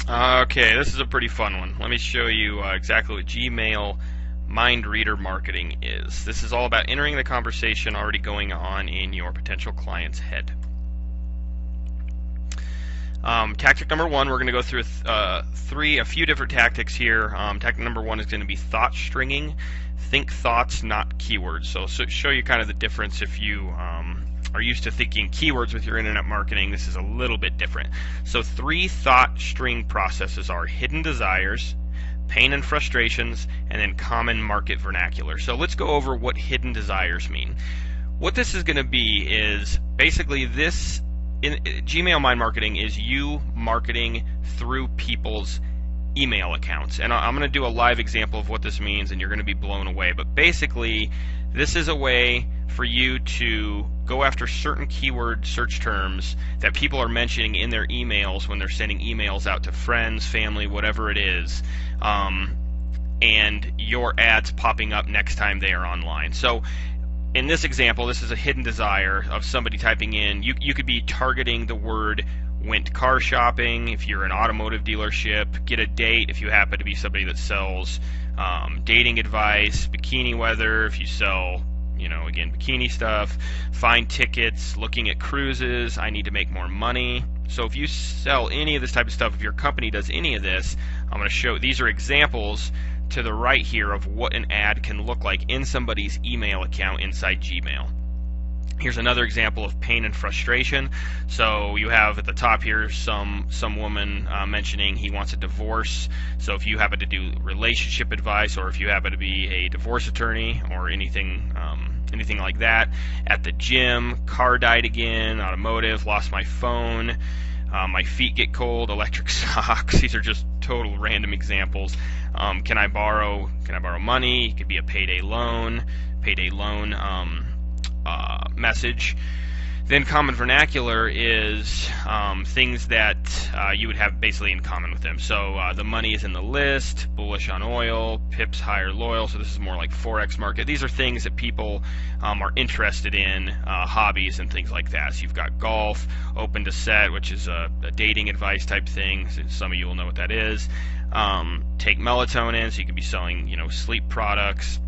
Okay, this is a pretty fun one. Let me show you exactly what Gmail mind reader marketing is. This is all about entering the conversation already going on in your potential client's head. Tactic number one, we're going to go through a few different tactics here. Tactic number one is going to be thought stringing. Think thoughts, not keywords. So show you kind of the difference if you are used to thinking keywords with your internet marketing. This is a little bit different. So 3 thought string processes are hidden desires, pain and frustrations, and then common market vernacular. So let's go over what hidden desires mean. What this is going to be is basically this in Gmail mind marketing is you marketing through people's email accounts. And I'm going to do a live example of what this means, and you're going to be blown away. But basically, this is a way for you to go after certain keyword search terms that people are mentioning in their emails when they're sending emails out to friends, family, whatever it is, and your ads popping up next time they are online. So in this example, this is a hidden desire of somebody typing in, you could be targeting the word went car shopping if you're an automotive dealership, get a date if you happen to be somebody that sells dating advice, bikini weather if you sell, again, bikini stuff, find tickets, looking at cruises, I need to make more money. So if you sell any of this type of stuff, if your company does any of this, I'm going to show, these are examples to the right here of what an ad can look like in somebody's email account inside Gmail. Here's another example of pain and frustration. So you have at the top here some woman mentioning he wants a divorce. So if you happen to do relationship advice, or if you happen to be a divorce attorney or anything like that. At the gym, car died again, automotive, lost my phone, my feet get cold, electric socks. These are just total random examples. Can I borrow money? It could be a payday loan message. Then common vernacular is things that you would have basically in common with them. So the money is in the list, bullish on oil, pips higher loyal. So this is more like Forex market. These are things that people are interested in, hobbies and things like that. So you've got golf, open to set, which is a dating advice type thing. So some of you will know what that is. Take melatonin, so you could be selling, sleep products.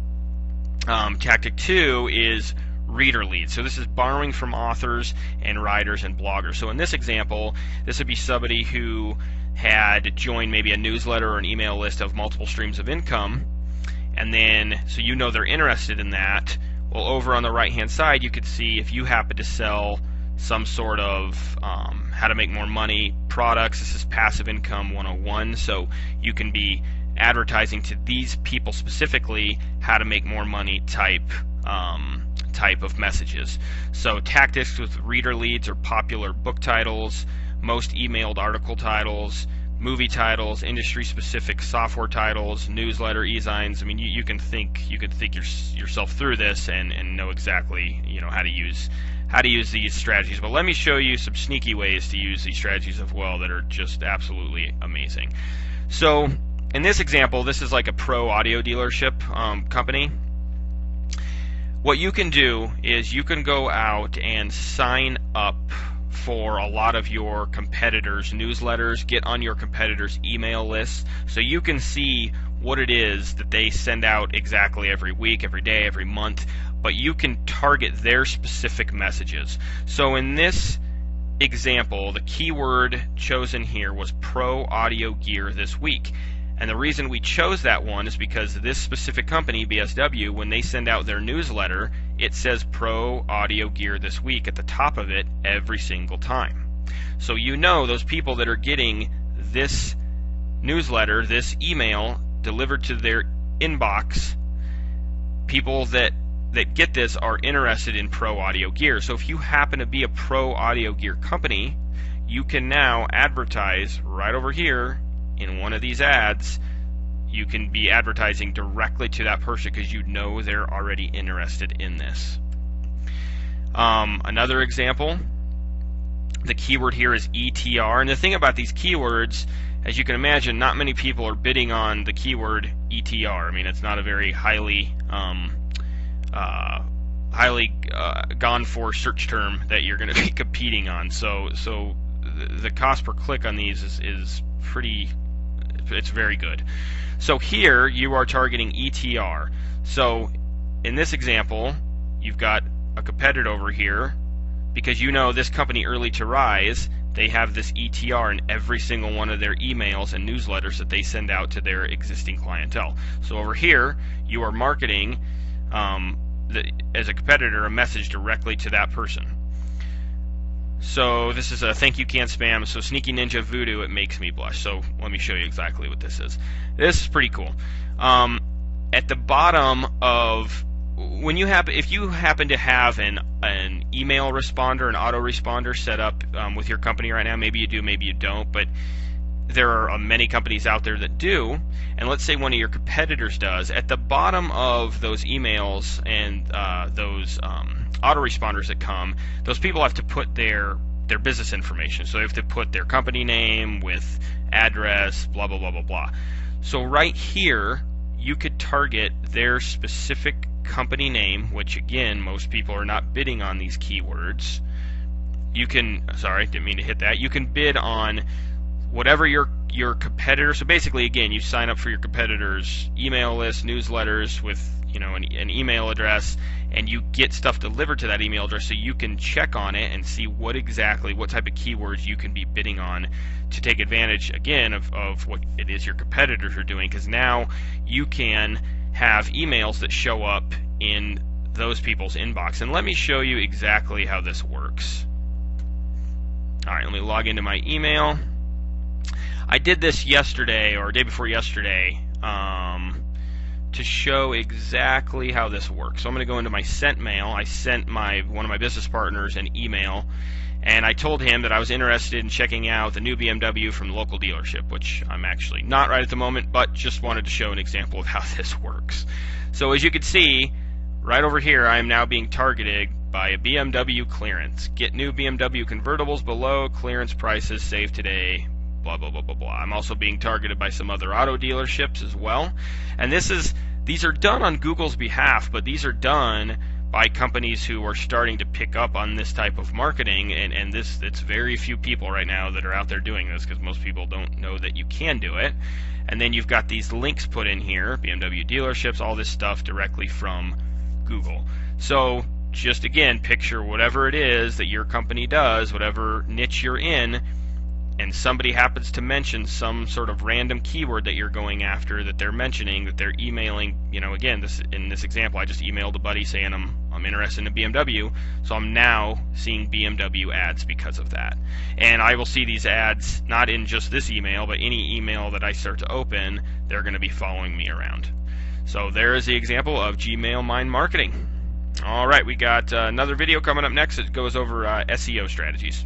Tactic 2 is reader leads. So this is borrowing from authors and writers and bloggers. So in this example, this would be somebody who had joined maybe a newsletter or an email list of multiple streams of income, and then so they're interested in that. Well, over on the right hand side you could see if you happen to sell some sort of how to make more money products. This is passive income 101, so you can be advertising to these people specifically how to make more money type of messages. So tactics with reader leads are popular book titles, most emailed article titles, movie titles, industry specific software titles, newsletter, e-signs. I mean, you can think yourself through this and know exactly how to use these strategies. But let me show you some sneaky ways to use these strategies as well that are just absolutely amazing. So in this example, this is like a pro audio dealership company. What you can do is you can go out and sign up for a lot of your competitors' newsletters, get on your competitors' email lists, so you can see what it is that they send out exactly every week, every day, every month, but you can target their specific messages. So in this example, the keyword chosen here was pro audio gear this week. And the reason we chose that one is because this specific company, BSW, when they send out their newsletter, it says Pro Audio Gear this week at the top of it every single time. So those people that are getting this newsletter, this email delivered to their inbox, people that get this are interested in Pro Audio Gear. So if you happen to be a Pro Audio Gear company, you can now advertise right over here in one of these ads. You can be advertising directly to that person because they're already interested in this. Another example, the keyword here is ETR. And the thing about these keywords, as you can imagine, not many people are bidding on the keyword ETR. I mean, it's not a very highly gone for search term that you're going to be competing on. So the cost per click on these is it's very good. So here you are targeting ETR. So in this example, you've got a competitor over here, because you know this company Early to Rise, they have this ETR in every single one of their emails and newsletters that they send out to their existing clientele. So over here, you are marketing as a competitor a message directly to that person. So this is a thank you can't spam. So Sneaky Ninja Voodoo, it makes me blush. So let me show you exactly what this is. This is pretty cool. At the bottom of if you happen to have an email responder, an autoresponder set up with your company right now, maybe you do, maybe you don't, but there are many companies out there that do, and let's say one of your competitors does, at the bottom of those emails and those autoresponders that come, those people have to put their business information. So they have to put their company name with address, blah, blah, blah, blah, blah. So right here, you could target their specific company name, which again, most people are not bidding on these keywords. You can, sorry, didn't mean to hit that. You can bid on whatever your competitor. So basically, again, you sign up for your competitor's email list, newsletters with an email address, and you get stuff delivered to that email address, so you can check on it and see what type of keywords you can be bidding on to take advantage again of what it is your competitors are doing, because now you can have emails that show up in those people's inbox. And let me show you exactly how this works. Alright, let me log into my email. I did this yesterday or day before yesterday to show exactly how this works. So I'm going to go into my sent mail. I sent one of my business partners an email, and I told him that I was interested in checking out the new BMW from the local dealership, which I'm actually not right at the moment, but just wanted to show an example of how this works. So as you can see, right over here, I am now being targeted by a BMW clearance. Get new BMW convertibles below clearance prices, save today, blah, blah, blah, blah, blah. I'm also being targeted by some other auto dealerships as well. And these are done on Google's behalf, but these are done by companies who are starting to pick up on this type of marketing, and it's very few people right now that are out there doing this, because most people don't know that you can do it. And then you've got these links put in here, BMW dealerships, all this stuff directly from Google. So just again, picture whatever it is that your company does, whatever niche you're in, and somebody happens to mention some sort of random keyword that you're going after, that they're mentioning, that they're emailing. Again, in this example, I just emailed a buddy saying I'm interested in a BMW, so I'm now seeing BMW ads because of that. And I will see these ads not in just this email, but any email that I start to open, they're going to be following me around. So there is the example of Gmail Mind Marketing. All right, we got another video coming up next that goes over SEO strategies.